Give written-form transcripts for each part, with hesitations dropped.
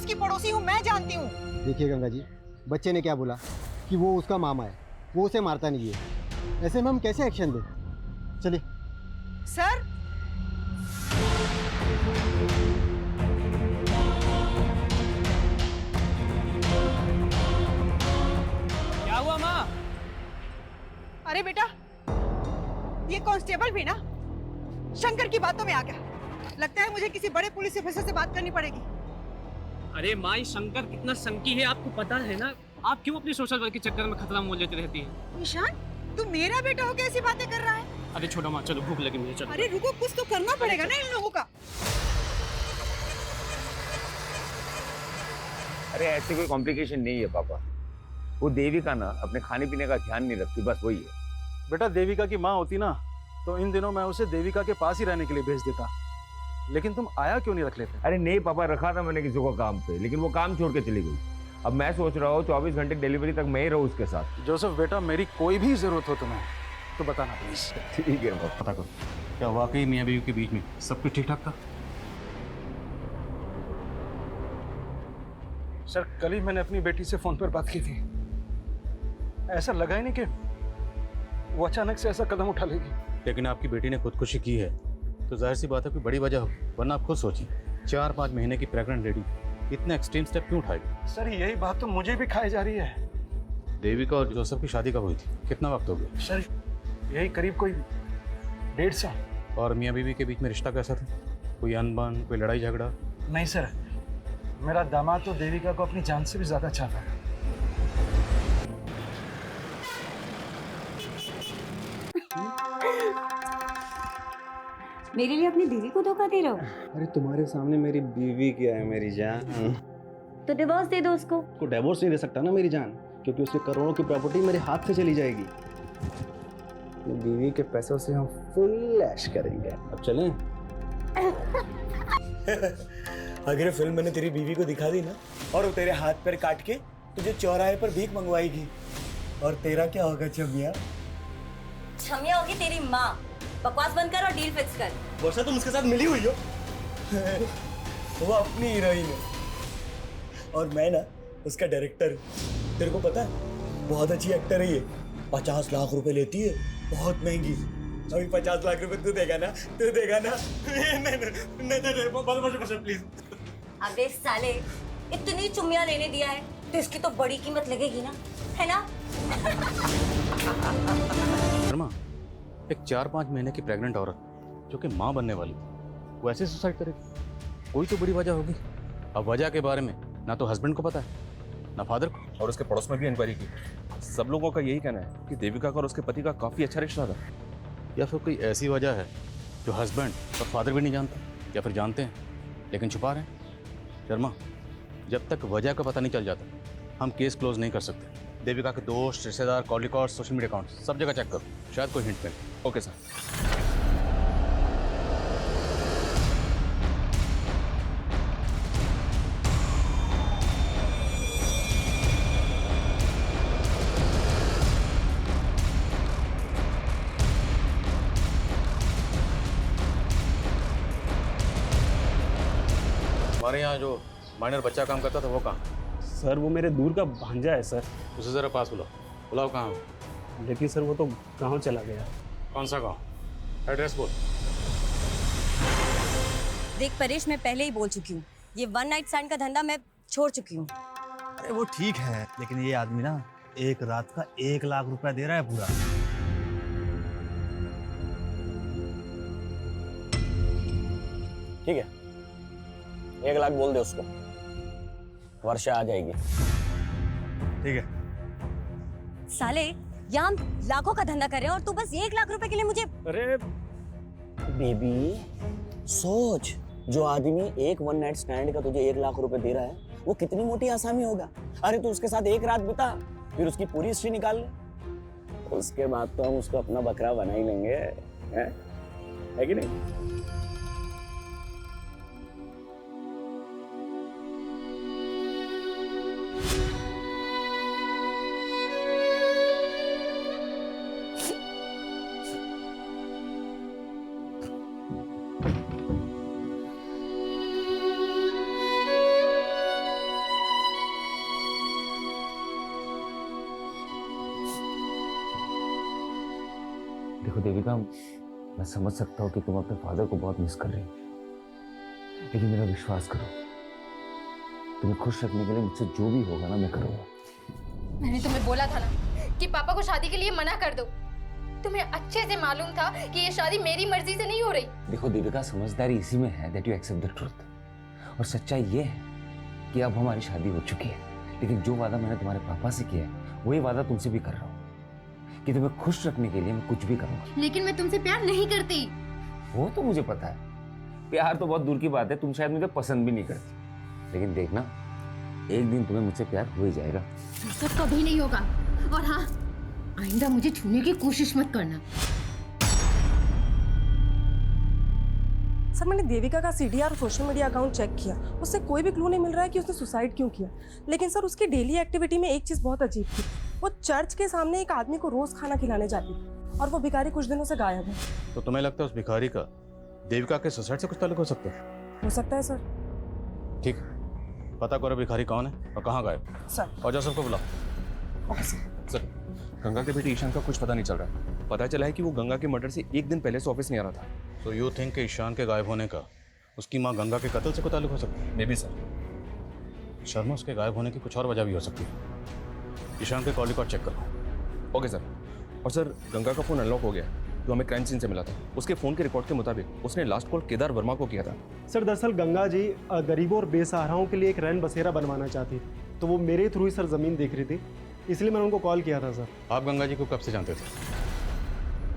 उसकी पड़ोसी हूँ, मैं जानती हूँ। देखिए गंगा जी, बच्चे ने क्या बोला कि वो उसका मामा है, वो उसे मारता नहीं है। ऐसे में हम कैसे एक्शन दें? चलिए। सर, क्या हुआ माँ? अरे बेटा, ये कांस्टेबल भी ना शंकर की बातों में आ गया। लगता है मुझे किसी बड़े पुलिस ऑफिसर से बात करनी पड़ेगी। अरे माँ, ये शंकर कितना संकी है आपको पता है ना? आप क्यों अपनी सोशल वर्क के चक्कर में खतरा मोल लेती रहती हैं? निशान, तू मेरा बेटा हो कैसी बातें कर रहा है? अरे छोड़ो माँ, चलो भूख लगी मुझे, चलो। अरे रुको, कुछ तो करना पड़ेगा ना इन लोगों का। अरे ऐसे कोई कॉम्प्लिकेशन नहीं है पापा। वो देविका ना अपने खाने पीने का ध्यान नहीं रखती, बस वही है। बेटा देविका की माँ होती ना तो इन दिनों मैं उसे देविका के पास ही रहने के लिए भेज देता, लेकिन तुम आया क्यों नहीं रख लेते? अरे नहीं पापा, रखा था मैंने किसी को काम पे, लेकिन वो काम छोड़ के चली गई। अब मैं सोच रहा हूँ 24 घंटे डिलीवरी तक मैं ही रहूँ उसके साथ। जोसेफ बेटा, मेरी कोई भी जरूरत हो तुम्हें तो बताना प्लीज। ठीक है पापा। पता करो क्या वाकई मियाँ बीवी के बीच में सब कुछ ठीक ठाक था? सर, कल ही मैंने अपनी बेटी से फोन पर बात की थी। ऐसा लगा ही नहीं कि वो अचानक से ऐसा कदम उठा लेगी। लेकिन आपकी बेटी ने खुदकुशी की है तो जाहिर सी बात है कोई बड़ी वजह हो, वरना आप खुद सोचिए 4-5 महीने की प्रेग्नेंट लेडी इतना एक्सट्रीम स्टेप क्यों उठाएगी? सर, यही बात तो मुझे भी खाई जा रही है। देविका और जोसेफ की शादी कब हुई थी? कितना वक्त हो गया? सर, यही करीब कोई 1.5 साल। और मियाँ बीवी के बीच में रिश्ता कैसा था? कोई अनबन, कोई लड़ाई झगड़ा? नहीं सर, मेरा दामाद तो देविका को अपनी जान से भी ज्यादा चाहता है। मेरे लिए अपनी बीवी को धोखा दे रहे हो? अरे तुम्हारे सामने मेरी बीवी क्या है मेरी जान? तो डिवोर्स दे दो उसको। को डिवोर्स नहीं दे सकता ना मेरी जान, क्योंकि उसके करोड़ों की प्रॉपर्टी मेरे हाथ से चली जाएगी। अपनी बीवी के पैसों से हम फुल ऐश करेंगे। अब चलें? अगर फिल्म मैंने तेरी बीवी को दिखा दी ना और वो तेरे हाथ पैर काट के तुझे चौराहे पर भीख मंगवाएगी, और तेरा क्या होगा छमिया? छमिया होगी तेरी माँ। बकवास बंद कर और डील फिक्स कर। वर्षा, तुम उसके साथ मिली हुई हो? वो अपनी हीरोइन है और मैं ना उसका डायरेक्टर हूँ। तेरे को पता है बहुत अच्छी एक्टर है ये। 50 लाख रुपए लेती है, बहुत महंगी। अभी 50 लाख रुपए तू देगा ना? तू देगा ना? नहीं, प्लीज। अबे साले, इतनी चुम्मिया लेने दिया है तो इसकी तो बड़ी कीमत लगेगी ना, है ना? शर्मा, एक 4-5 महीने की प्रेग्नेंट औरत जो कि माँ बनने वाली थी, वो ऐसे सुसाइड करेगी? कोई तो बड़ी वजह होगी। अब वजह के बारे में ना तो हस्बैंड को पता है ना फादर को। और उसके पड़ोस में भी इंक्वायरी की। सब लोगों का यही कहना है कि देविका का और उसके पति का काफी अच्छा रिश्ता था। या फिर कोई ऐसी वजह है जो हस्बैंड और फादर भी नहीं जानते, या फिर जानते हैं लेकिन छुपा रहे हैं। शर्मा, जब तक वजह का पता नहीं चल जाता हम केस क्लोज नहीं कर सकते। देविका के दोस्त, रिश्तेदार, call record, social media account सब जगह चेक करो, शायद कोई हिंट मिले। Okay sir. हमारे यहाँ जो माइनर बच्चा काम करता था वो कहाँ? सर, वो मेरे दूर का भांजा है सर। उसे ज़रा पास बुलाओ। बुलाओ कहाँ? लेकिन सर वो तो गाँव चला गया। कौन सा गाँव? एड्रेस बोल। देख परेश, मैं पहले ही बोल चुकी हूँ, ये वन नाइट स्टैंड का धंधा मैं छोड़ चुकी हूँ। अरे वो ठीक है, लेकिन ये आदमी ना एक रात का 1 लाख रुपया दे रहा है पूरा। ठीक है, 1 लाख बोल दे उसको, वर्षा आ जाएगी। ठीक है। साले, यहाँ हम लाखों का धंधा कर रहे हैं और तू बस 1 लाख रुपए के लिए मुझे। अरे बेबी सोच, जो आदमी एक वन नाइट स्टैंड का तुझे 1 लाख रुपए दे रहा है वो कितनी मोटी आसामी होगा। अरे तू उसके साथ एक रात बिता, फिर उसकी पूरी हिस्ट्री निकाल ले, उसके बाद तो हम उसको अपना बकरा बना ही लेंगे, है कि नहीं? देखो देविका, मैं समझ सकता हूँ कि तुम अपने फादर को बहुत मिस कर रही हो, लेकिन मेरा विश्वास करो, तुम्हें खुश रखने के लिए मुझसे जो भी होगा ना मैं करूँगा। मैंने तुम्हें बोला था ना कि पापा को शादी के लिए मना कर दो। तुम्हें अच्छे से मालूम था कि ये शादी मेरी मर्जी से नहीं हो रही। देखो देविका, समझदारी इसी में है that you accept the truth, और सच्चाई ये है कि अब हमारी शादी हो चुकी है, लेकिन जो वादा मैंने तुम्हारे पापा से किया है वही वादा तुमसे भी कर रहा हूँ कि तुम्हें खुश रखने के लिए मैं कुछ भी करूँगा। लेकिन मैं तुमसे प्यार नहीं करती। वो तो मुझे पता है, प्यार तो बहुत दूर की बात है, तुम शायद मुझे पसंद भी नहीं करती, लेकिन देखना एक दिन तुम्हें मुझसे प्यार हो ही जाएगा। सब कभी नहीं होगा, और हाँ, आइंदा मुझे छूने की कोशिश मत करना। सर, मैंने देविका का सीडीआर और सोशल मीडिया अकाउंट चेक किया, उससे कोई भी क्लू नहीं मिल रहा है कि उसने सुसाइड क्यों किया। लेकिन सर, उसकी डेली एक्टिविटी में एक चीज़ बहुत अजीब थी। वो चर्च के सामने एक आदमी को रोज खाना खिलाने जाती थी, और वो भिखारी कुछ दिनों से गायब है। तो तुम्हें लगता है उस भिखारी का देविका के सुसाइड से कुछ ताल्लुक हो सकता है? हो सकता है सर। ठीक, पता करो भिखारी कौन है और कहाँ गायब। सर। और जोसेफ को बुलाओ। Okay sir. सर, गंगा के बेटे ईशान का कुछ पता नहीं चल रहा है। पता चला है कि वो गंगा के मर्डर से एक दिन पहले से ऑफिस नहीं आ रहा था। तो यू थिंक कि ईशान के गायब होने का उसकी माँ गंगा के कत्ल से कोई ताल्लुक हो सकता है? May be sir. शर्मा, उसके गायब होने की कुछ और वजह भी हो सकती है। ईशान के कॉल रिकॉर्ड चेक करो। Okay sir. और सर, गंगा का फोन अनलॉक हो गया जो हमें क्राइम सीन से मिला था। उसके फोन के रिकॉर्ड के मुताबिक उसने लास्ट कॉल केदार वर्मा को किया था। सर, दरअसल गंगा जी गरीबों और बेसहाराओं के लिए एक रैन बसेरा बनवाना चाहती थी, तो वो मेरे थ्रू ही सर ज़मीन देख रही थी, इसलिए मैंने उनको कॉल किया था सर। आप गंगा जी को कब से जानते थे?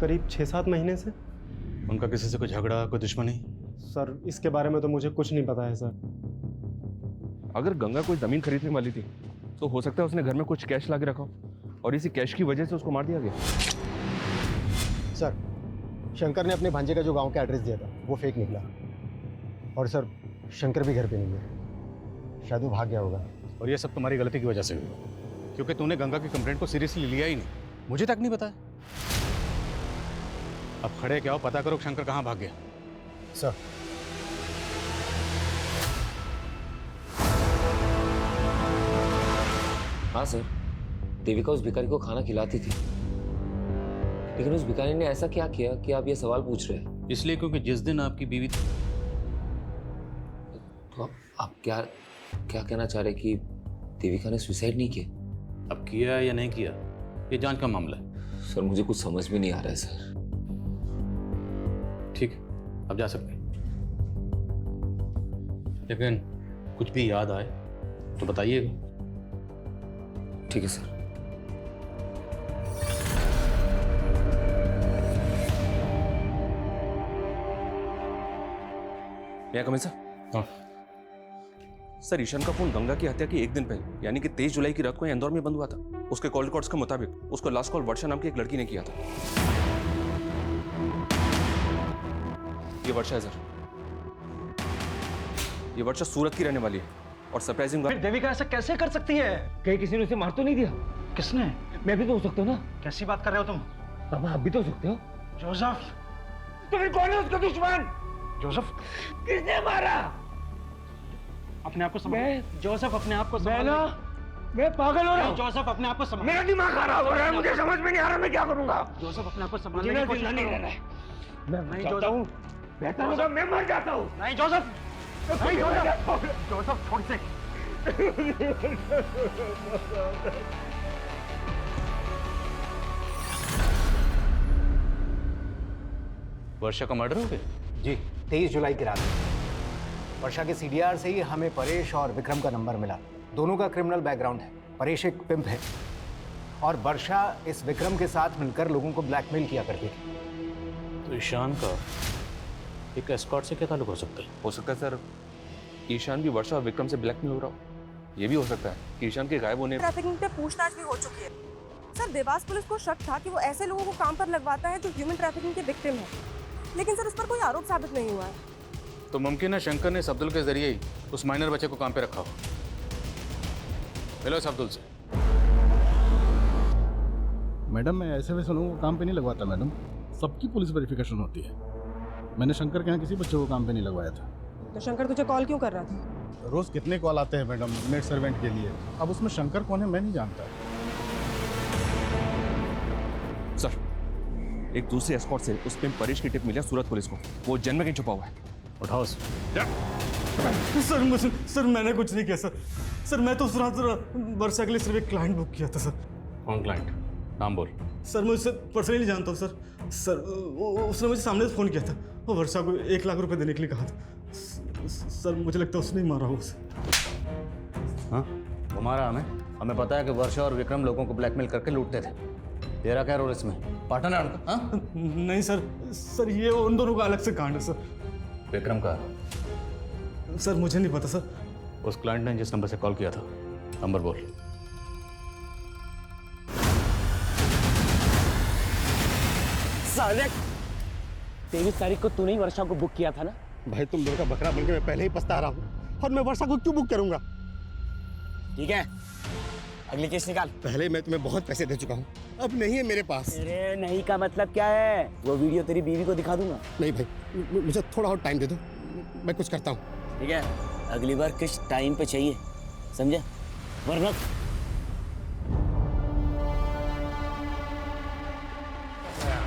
करीब 6-7 महीने से। उनका किसी से कोई झगड़ा, कोई दुश्मनी? सर, इसके बारे में तो मुझे कुछ नहीं पता है सर। अगर गंगा कोई जमीन खरीदने वाली थी तो हो सकता है उसने घर में कुछ कैश ला के रखा हो, और इसी कैश की वजह से उसको मार दिया गया। सर, शंकर ने अपने भांजे का जो गांव का एड्रेस दिया था वो फेक निकला, और सर शंकर भी घर पे नहीं है, शायद वो भाग गया होगा। और ये सब तुम्हारी गलती की वजह से हुआ, क्योंकि तूने गंगा की कंप्लेंट को सीरियसली लिया ही नहीं, मुझे तक नहीं बताया। अब खड़े क्या हो, पता करो शंकर कहाँ भाग गया। सर, हाँ सर, देविका उस भिखारी को खाना खिलाती थी, लेकिन उस भिखारी ने ऐसा क्या किया कि आप ये सवाल पूछ रहे हैं? इसलिए क्योंकि जिस दिन आपकी बीवी थी। तो आप क्या कहना चाह रहे कि देविका ने सुसाइड नहीं किया? अब किया या नहीं किया ये जांच का मामला है। सर, मुझे कुछ समझ में नहीं आ रहा है सर। ठीक है, अब जा सकते हैं, लेकिन कुछ भी याद आए तो बताइएगा। ठीक है सर। क्या कमें सर? हाँ सर, ईशान का फोन गंगा की हत्या के एक दिन पहले यानी कि 23 जुलाई की रात को इंदौर में बंद हुआ था। उसके कॉल रिकॉर्ड्स के मुताबिक उसको लास्ट कॉल वर्षा नाम की एक लड़की ने किया था। ये वर्षा है सर, ये वर्षा सूरत की रहने वाली है, और सरप्राइजिंग बात, देविका ऐसा कैसे कर सकती है? कहीं किसी ने उसे मार तो नहीं दिया? किसने? मैं भी तो हो सकता हूँ ना। कैसी बात कर रहे हो तुम? पापा, आप भी तो हो सकते हो। जोसेफ, तो फिर कौन है उसका दुश्मन? जोसेफ, किसने मारा? अपने आप को संभालो। जोसेफ, अपने आप को संभालो। मैं पागल हो रहा हूँ। जोसेफ, अपने आप को संभालो। मेरा दिमाग खराब हो रहा है, मुझे समझ में नहीं आ रहा मैं क्या करूँगा। जोसेफ, अपने आप को संभालने की कोशिश करो। मैं जाता हूँ, बेहतर होगा मैं मर जाता हूँ। नहीं जोसेफ, नहीं जोसेफ, जोसेफ छोड़ से। वर्षा का मर्डर हो गया? जी, 23 जुलाई की रात। वर्षा के सीडीआर से ही हमें परेश और विक्रम का नंबर मिला। दोनों का क्रिमिनल बैकग्राउंड है। परेश एक पिंप है और वर्षा इस विक्रम के साथ मिलकर लोगों को ब्लैकमेल किया करती थी। तो ईशान का एक एस्कॉर्ट से क्या ताल्लुक हो सकता है? हो सकता है सर ईशान भी वर्षा और विक्रम से ब्लैकमेल हो रहा हो। ये भी हो सकता है कि ईशान के गायब होने ट्रैफिकिंग पे पूछताछ भी हो चुकी है। सर, देवास पुलिस को शक था कि वो ऐसे लोगों को काम पर लगवाता है जो ह्यूमन ट्रैफिकिंग के विक्टिम है, लेकिन सर उस पर कोई आरोप साबित नहीं हुआ है। तो मुमकिन है शंकर ने इस अब्दुल के जरिए ही उस माइनर बच्चे को काम पे रखा हो। मिलो इस अब्दुल से। मैडम, मैं ऐसे वैसे लोगों को काम पे नहीं लगवाता मैडम, सबकी पुलिस वेरिफिकेशन होती है। मैंने शंकर के यहाँ किसी बच्चे को काम पे नहीं लगवाया था। तो शंकर तुझे कॉल क्यों कर रहा था? रोज कितने कॉल आते हैं मैडम मेड सर्वेंट के लिए, अब उसमें शंकर कौन है मैं नहीं जानता। सर, एक दूसरे एस्कॉर्ट से उस पे परेश की टिप मिली है सूरत पुलिस को। वो जन्म कहीं छुपा हुआ है। उठाओ सर मैंने कुछ नहीं किया सर मैं तो उस रात वर्षा के लिए सिर्फ एक क्लाइंट बुक किया था सर। कौन क्लाइंट? नाम बोल। सर मैं उससे पर्सनली जानता हूँ सर उसने मुझे सामने से फ़ोन किया था। वो वर्षा को 1 लाख रुपए देने के लिए कहा था। सर मुझे लगता है उसने ही मारा होगा उसे। हाँ, वो मारा हमें पता है कि वर्षा और विक्रम लोगों को ब्लैकमेल करके लूटते थे। तेरा क्या रोल इसमें? पार्टनर है उनका? हाँ? नहीं सर ये उन दोनों का अलग से कांड है सर। विक्रम का? सर मुझे नहीं पता सर। उस क्लाइंट ने जिस नंबर से कॉल किया था, नंबर बोल। साले 23 तारीख को तूने ही वर्षा को बुक किया था ना? भाई तुम लोगों का बकरा बनके मैं पहले ही पछता रहा हूँ, और मैं वर्षा को क्यों बुक करूंगा? ठीक है, अगली केस निकाल। पहले मैं तुम्हें बहुत पैसे दे चुका हूँ, अब नहीं है मेरे पास। अरे नहीं का मतलब क्या है? वो वीडियो तेरी बीवी को दिखा दूंगा। नहीं भाई, मुझे थोड़ा और टाइम दे दो, मैं कुछ करता हूँ। ठीक है, अगली बार किस टाइम पे चाहिए, समझे? वरना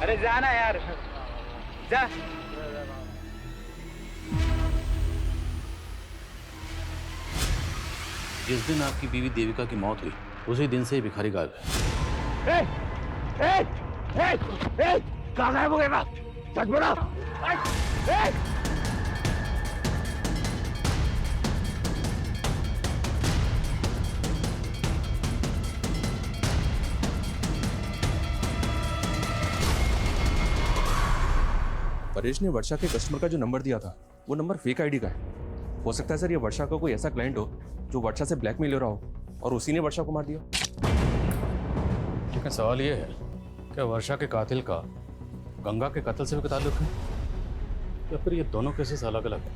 अरे जाना यार, जा। जिस दिन आपकी बीवी देविका की मौत हुई, उसी दिन से ही भिखारी गायब है। कहाँ गायब हो गया? सच बोलो। परेश ने वर्षा के कस्टमर का जो नंबर दिया था, वो नंबर फेक आईडी का है। हो सकता है सर ये वर्षा का कोई ऐसा क्लाइंट हो जो वर्षा से ब्लैकमेल हो रहा हो और उसी ने वर्षा को मार दिया। लेकिन सवाल ये है कि वर्षा के कातिल का गंगा के कत्ल से भी ताल्लुक है, या फिर ये दोनों केसेस अलग अलग हैं?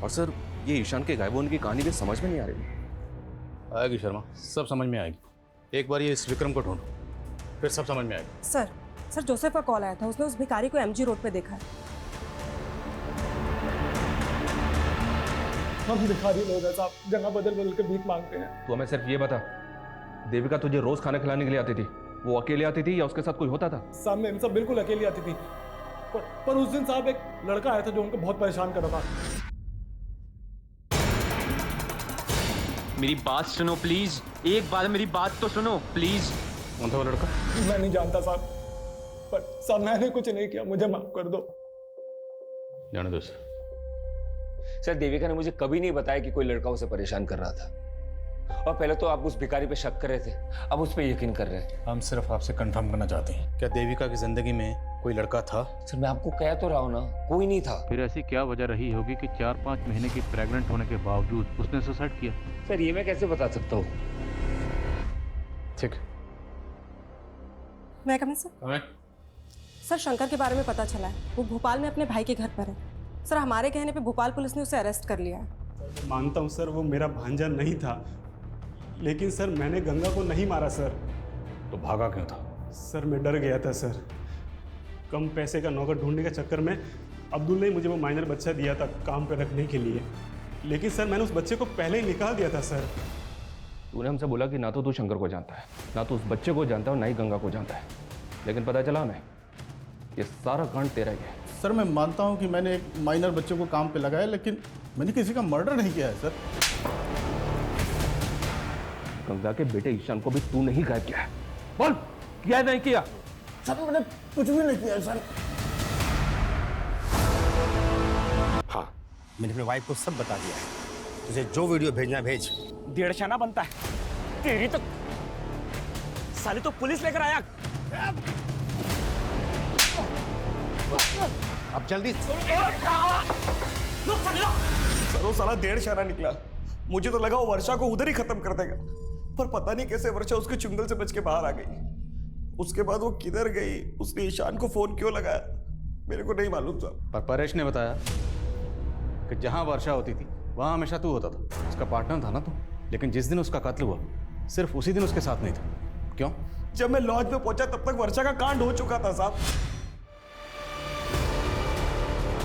और सर ये ईशान के गायब होने की कहानी भी समझ में नहीं आ रही। आएगी शर्मा, सब समझ में आएगी। एक बार ये इस विक्रम को ढूंढो, फिर सब समझ में आएगा। सर जोसेफ का कॉल आया था, उसने उस भिखारी को एमजी रोड पे देखा है। हम भिखारी लोग हैं साहब, जगह बदल बदल के भीख मांगते हैं। तो हमें सिर्फ ये बता, देविका तुझे रोज खाना खिलाने के लिए आती थी, वो अकेले आती थी या उसके साथ कोई होता था? साहब मेम साहब बिल्कुल अकेली आती थी, पर उस दिन साहब एक लड़का आया था जो उनको बहुत परेशान कर रहा था। मेरी बात सुनो प्लीज, एक बार मेरी बात तो सुनो प्लीज। कौन था वो लड़का? मैं नहीं जानता साहब, पर साहब मैंने कुछ नहीं किया, मुझे माफ कर दो। जाने दो सर, देविका ने मुझे कभी नहीं बताया कि कोई लड़का उसे परेशान कर रहा था, और पहले तो आप उस भिखारी पे शक कर रहे थे, अब उस पे यकीन कर रहे हैं। हम सिर्फ आपसे कंफर्म करना चाहते हैं, क्या देविका की जिंदगी में कोई लड़का था? सर मैं आपको कह तो रहा हूँ ना, कोई नहीं था। फिर ऐसी क्या वजह रही होगी कि 4-5 महीने की प्रेग्नेंट होने के बावजूद उसने सुसाइड किया? सर ये मैं कैसे बता सकता हूँ? ठीक। मैं कमिंग सर, शंकर के बारे में पता चला है, वो भोपाल में अपने भाई के घर पर है। सर हमारे कहने पे भोपाल पुलिस ने उसे अरेस्ट कर लिया है। मानता हूँ सर, वो मेरा भांजा नहीं था, लेकिन सर मैंने गंगा को नहीं मारा सर। तो भागा क्यों था? सर मैं डर गया था सर, कम पैसे का नौकर ढूंढने के चक्कर में अब्दुल ने मुझे वो माइनर बच्चा दिया था काम पे रखने के लिए, लेकिन सर मैंने उस बच्चे को पहले ही निकाल दिया था सर। तूने हमसे बोला कि ना तो तू शंकर को जानता है, ना तो उस बच्चे को जानता है, और ना ही गंगा को जानता है, लेकिन पता चला हमें ये सारा कांड तेरा ही है। सर मैं मानता हूँ कि मैंने एक माइनर बच्चे को काम पे लगाया, लेकिन मैंने किसी का मर्डर नहीं किया है सर। गंगा के बेटे ईशान को भी तू नहीं गायब किया है? बोल, किया नहीं किया? सर मैंने कुछ भी नहीं किया सर। हाँ, मैंने अपनी वाइफ को सब बता दिया है, तुझे जो वीडियो भेजना है भेज। 1.5 आना बनता है तेरी तो, साले तो पुलिस लेकर आया। अब जल्दी। सर वो साला 1.5 आना निकला, मुझे तो लगा वो वर्षा को उधर ही खत्म कर देगा, पर पता नहीं कैसे वर्षा उसके चुंगल से बच के बाहर आ गई। उसके बाद वो किधर गई, उसने ईशान को फोन क्यों लगाया, मेरे को नहीं मालूम साहब। पर परेश ने बताया कि जहां वर्षा होती थी वहां हमेशा तू होता था, उसका पार्टनर था ना तू, लेकिन जिस दिन उसका कत्ल हुआ सिर्फ उसी दिन उसके साथ नहीं था। क्यों? जब मैं लॉज में पहुंचा तब तक वर्षा का कांड हो चुका था साहब।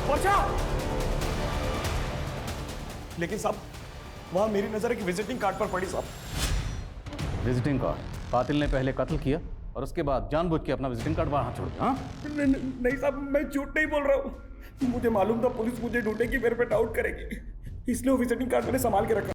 वर्षा! लेकिन साहब वहां मेरी नजर एक विजिटिंग कार्ड पर पड़ी साहब। Visiting card? कातिल ने पहले कत्ल किया और उसके बाद जानबूझ के अपना विजिटिंग कार्ड वहाँ छोड़ दिया। हाँ, नहीं साहब, मैं झूठ नहीं बोल रहा हूँ। मुझे मालूम था पुलिस मुझे ढूंढेगी, मेरे पे डाउट करेगी, इसलिए वो विजिटिंग कार्ड मैंने संभाल के रखा।